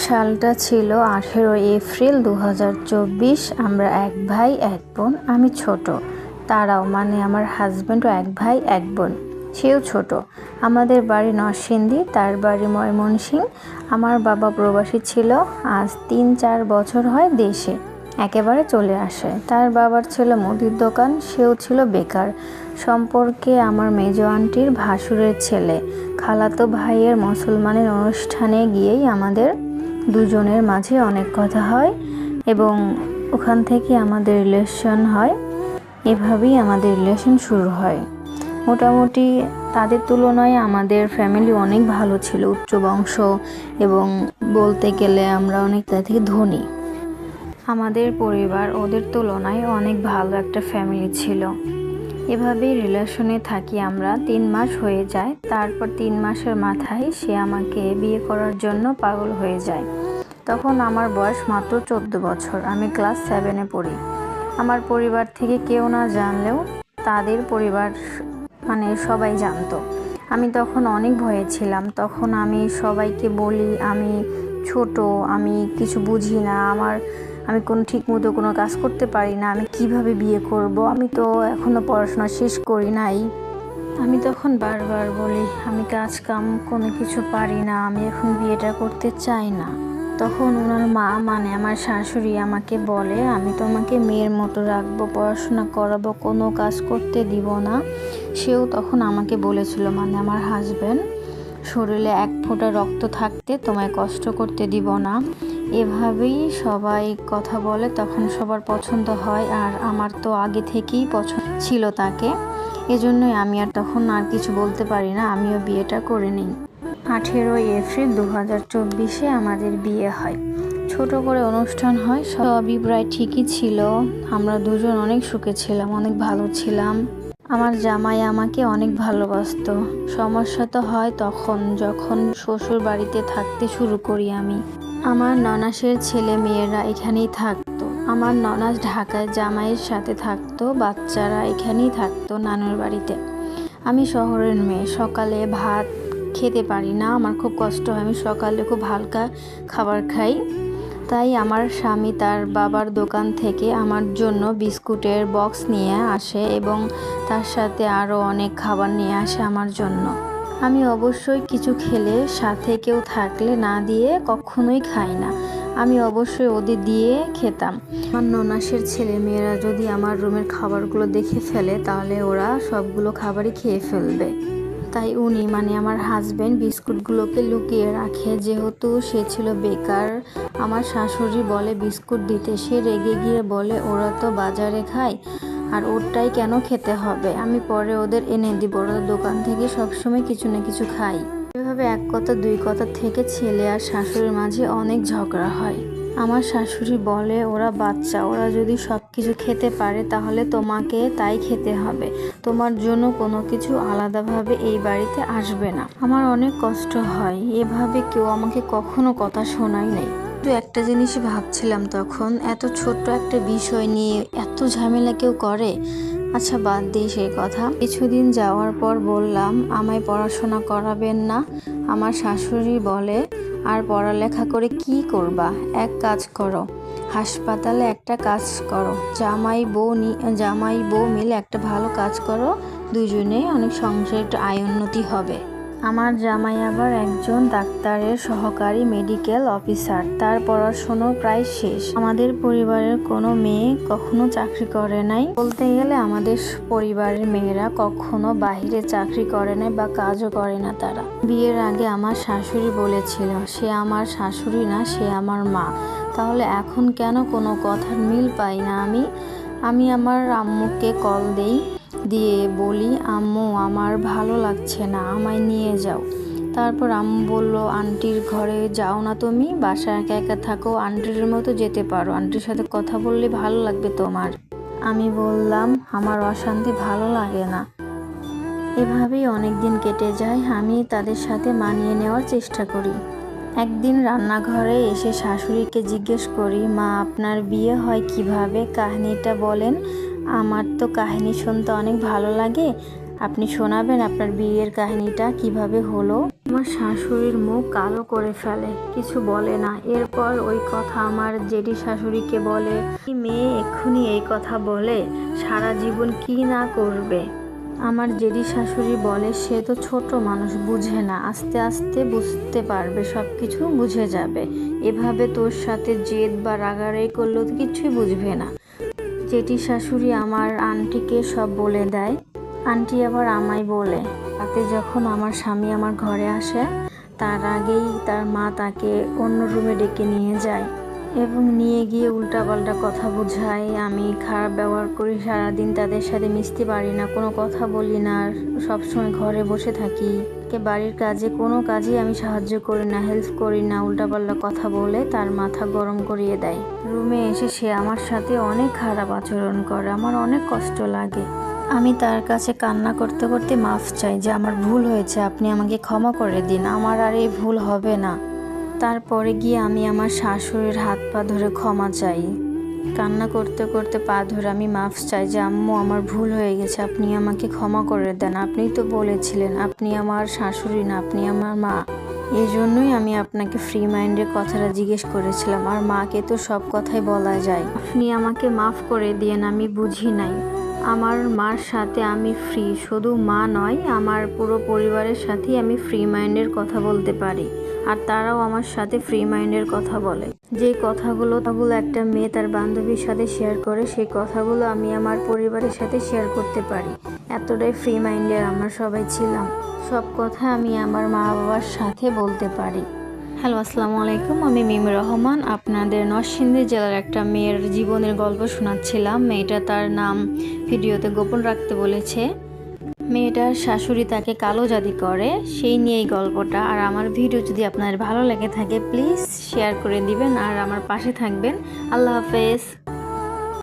সালটা ছিল 18 এপ্রিল 2024। আমরা এক ভাই এক বোন। আমি ছোট, তারাও মানে আমার হাজব্যান্ডও এক ভাই এক বোন, সেও ছোট। আমাদের বাড়ি নরসিংদী, তার বাড়ি ময়মনসিংহ। আমার বাবা প্রবাসী ছিল, আজ 3-4 বছর হয় দেশে একেবারে চলে আসে। তার বাবার ছিল মুদির দোকান, সেও ছিল বেকার। সম্পর্কে আমার মেজো আন্টির ভাসুরের ছেলে। খালাতো ভাইয়ের মুসলমানের অনুষ্ঠানে গিয়েই আমাদের দুজনের মাঝে অনেক কথা হয় এবং ওখান থেকে আমাদের রিলেশন হয়। এভাবেই আমাদের রিলেশন শুরু হয়। মোটামুটি তাদের তুলনায় আমাদের ফ্যামিলি অনেক ভালো ছিল, উচ্চ বংশ, এবং বলতে গেলে আমরা অনেক থেকে ধনী। আমাদের পরিবার ওদের তুলনায় অনেক ভালো একটা ফ্যামিলি ছিল। এভাবেই রিলেশনে থাকি আমরা। 3 মাস হয়ে যায়। তারপর 3 মাসের মাথায় সে আমাকে বিয়ে করার জন্য পাগল হয়ে যায়। তখন আমার বয়স মাত্র 14 বছর। আমি ক্লাস 7-এ পড়ি। আমার পরিবার থেকে কেউ না জানলেও তাদের পরিবার মানে সবাই জানতো। আমি তখন অনেক ভয়ে ছিলাম। তখন আমি সবাইকে বলি আমি ছোট, আমি কিছু বুঝি না, আমি ঠিকমতো কোনো কাজ করতে পারি না, আমি কিভাবে বিয়ে করব, আমি তো এখনও পড়াশোনা শেষ করি নাই। আমি তখন বারবার বলি আমি কাজ কাম কোনো কিছু পারি না, আমি এখন বিয়েটা করতে চাই না। তখন ওনার মা মানে আমার শাশুড়ি আমাকে বলে আমি তোমাকে মেয়ের মতো রাখবো, পড়াশোনা করাবো, কোনো কাজ করতে দিব না। সেও তখন আমাকে বলেছিল মানে আমার হাজব্যান্ড, শরীরে 1 ফোঁটা রক্ত থাকতে তোমায় কষ্ট করতে দিব না। এভাবেই সবাই কথা বলে। তখন সবার পছন্দ হয়, আর আমার তো আগে থেকেই পছন্দ ছিল তাকে। এজন্যই আমি তখন আর কিছু বলতে পারি না, আমিও বিয়েটা করে নিই। 18 এপ্রিল 2024 আমাদের বিয়ে হয়। ছোট করে অনুষ্ঠান হয়, সবই প্রায় ঠিকই ছিল। আমরা দুজন অনেক সুখে ছিলাম, অনেক ভালো ছিলাম। আমার জামাই আমাকে অনেক ভালোবাসতো। সমস্যা তো হয় তখন যখন শ্বশুর বাড়িতে থাকতে শুরু করি আমি। আমার ননাসের ছেলে মেয়েরা এখানেই থাকতো। আমার ননাস ঢাকায় জামাইয়ের সাথে থাকতো, বাচ্চারা এখানেই থাকতো নানুর বাড়িতে। আমি শহরের মেয়ে, সকালে ভাত খেতে পারি না, আমার খুব কষ্ট হয়। আমি সকালে খুব হালকা খাবার খাই। তাই আমার স্বামী তার বাবার দোকান থেকে আমার জন্য বিস্কুটের বক্স নিয়ে আসে এবং তার সাথে আরও অনেক খাবার নিয়ে আসে আমার জন্য। আমি অবশ্যই কিছু খেলে সাথে কেউ থাকলে না দিয়ে কখনোই খাই না। আমি অবশ্যই ওদের দিয়ে খেতাম। আমার ননাসের ছেলে মেয়েরা যদি আমার রুমের খাবারগুলো দেখে ফেলে তাহলে ওরা সবগুলো খাবারই খেয়ে ফেলবে। তাই উনি মানে আমার হাজব্যান্ড বিস্কুটগুলোকে লুকিয়ে রাখে। যেহেতু সে ছিল বেকার, আমার শাশুড়ি বলে বিস্কুট দিতে, সে রেগে গিয়ে বলে ওরা তো বাজারে খায় আর ওরটাই কেন খেতে হবে, আমি পরে ওদের এনে দিব, ওরা দোকান থেকে সবসময় কিছু না কিছু খাই। এভাবে 1 কথা 2 কথা থেকে ছেলে আর শাশুড়ির মাঝে অনেক ঝগড়া হয়। আমার শাশুড়ি বলে ওরা বাচ্চা, ওরা যদি সব কিছু খেতে পারে তাহলে তোমাকে তাই খেতে হবে, তোমার জন্য কোনো কিছু আলাদাভাবে এই বাড়িতে আসবে না। আমার অনেক কষ্ট হয়, এভাবে কেউ আমাকে কখনো কথা শোনায় নাই। তো একটা জিনিসই ভাবছিলাম তখন, এত ছোট্ট একটা বিষয় নিয়ে এত ঝামেলা কেউ করে। আচ্ছা বাদ দিই সেই কথা। কিছুদিন যাওয়ার পর বললাম আমায় পড়াশোনা করাবেন না। আমার শাশুড়ি বলে আর পড়ালেখা করে কি করবা, এক কাজ করো, হাসপাতালে একটা কাজ করো, জামাই বউ মিলে একটা ভালো কাজ করো, দুজনে অনেক সংসারে একটু আয় উন্নতি হবে। আমার জামাই আবার একজন ডাক্তারের সহকারী মেডিকেল অফিসার, তার পড়াশোনা প্রায় শেষ। আমাদের পরিবারের কোনো মেয়ে কখনো চাকরি করে নাই। বলতে গেলে আমাদের পরিবারের মেয়েরা কখনো বাইরে চাকরি করে নাই বা কাজও করে না তারা। বিয়ের আগে আমার শাশুড়ি বলেছিল সে আমার শাশুড়ি না, সে আমার মা। তাহলে এখন কেন কোনো কথার মিল পাই না আমি আমার আম্মুকে কল দিয়ে বলি আম্মু আমার ভালো লাগছে না, আমায় নিয়ে যাও। তারপর আম্মু বলল আন্টির ঘরে যাও না, তুমি বাসায় একা একা থাকো, আন্টির মতো যেতে পারো, আন্টির সাথে কথা বললে ভালো লাগবে তোমার। আমি বললাম আমার অশান্তি ভালো লাগে না। এভাবেই অনেক দিন কেটে যায়। আমি তাদের সাথে মানিয়ে নেওয়ার চেষ্টা করি। একদিন রান্নাঘরে এসে শাশুড়িকে জিজ্ঞেস করি মা আপনার বিয়ে হয় কিভাবে, কাহিনীটা বলেন, আমার তো কাহিনী শুনতে অনেক ভালো লাগে, আপনি শোনাবেন আপনার বিয়ের কাহিনীটা কিভাবে হলো। আমার শাশুড়ির মুখ কালো করে ফেলে, কিছু বলে না। এরপর ওই কথা আমার জেঠি শাশুড়িকে বলে, এই মেয়ে এক্ষুনি এই কথা বলে সারা জীবন কি না করবে। আমার জেঠি শাশুড়ি বলে, সে তো ছোট মানুষ, বুঝে না, আস্তে আস্তে বুঝতে পারবে, সব কিছু বুঝে যাবে। এভাবে তোর সাথে জেদ বা রাগারাগি করলেও তো কিছুই বুঝবে না। জেঠি শাশুড়ি আমার আন্টিকে সব বলে দেয়, আন্টি আবার আমায় বলে। রাতে যখন আমার স্বামী আমার ঘরে আসে, তার আগেই তার মা তাকে অন্য রুমে ডেকে নিয়ে যায় এবং নিয়ে গিয়ে উল্টাপাল্টা কথা বোঝায়। আমি খারাপ ব্যবহার করি, সারাদিন তাদের সাথে মিশতে পারি না, কোনো কথা বলি না, আর সবসময় ঘরে বসে থাকি। বাড়ির কাজে কোনো কাজেই আমি সাহায্য করি না, হেল্প করি না, উল্টাপাল্টা কথা বলে তার মাথা গরম করিয়ে দেয়। রুমে এসে সে আমার সাথে অনেক খারাপ আচরণ করে, আমার অনেক কষ্ট লাগে। আমি তার কাছে কান্না করতে করতে মাফ চাই যে আমার ভুল হয়েছে, আপনি আমাকে ক্ষমা করে দিন, আমার আর এই ভুল হবে না। তারপরে গিয়ে আমি আমার শাশুড়ির হাত পা ধরে ক্ষমা চাই, কান্না করতে করতে পা ধরে আমি মাফ চাই যে আম্মু আমার ভুল হয়ে গেছে, আপনি আমাকে ক্ষমা করে দেন, আপনিই তো বলেছিলেন আপনি আমার শাশুড়ি না, আপনি আমার মা। এই জন্যই আমি আপনাকে ফ্রি মাইন্ডের কথাটা জিজ্ঞেস করেছিলাম, আর মাকে তো সব কথাই বলা যায়। আপনি আমাকে মাফ করে দিয়েন, আমি বুঝি নাই। আমার মার সাথে আমি ফ্রি, শুধু মা নয়, আমার পুরো পরিবারের সাথেই আমি ফ্রি মাইন্ডের কথা বলতে পারি, আর তারাও আমার সাথে ফ্রি মাইন্ডের কথা বলে। যে কথাগুলো একটা মেয়ে তার বান্ধবীর সাথে শেয়ার করে, সেই কথাগুলো আমি আমার পরিবারের সাথে শেয়ার করতে পারি। এতটাই ফ্রি মাইন্ডের আমরা সবাই ছিলাম, সব কথা আমি আমার মা বাবার সাথে বলতে পারি। হ্যালো, আসসালামু আলাইকুম, আমি মিমি রহমান। আপনাদের নরসিংদী জেলার একটা মেয়ের জীবনের গল্প শোনাচ্ছিলাম। মেয়েটা তার নাম ভিডিওতে গোপন রাখতে বলেছে। মেয়েটার শাশুড়ি তাকে কালো জাদু করে, সেই নিয়েই গল্পটা। আর আমার ভিডিও যদি আপনাদের ভালো লেগে থাকে প্লিজ শেয়ার করে দিবেন আর আমার পাশে থাকবেন। আল্লাহ হাফেজ।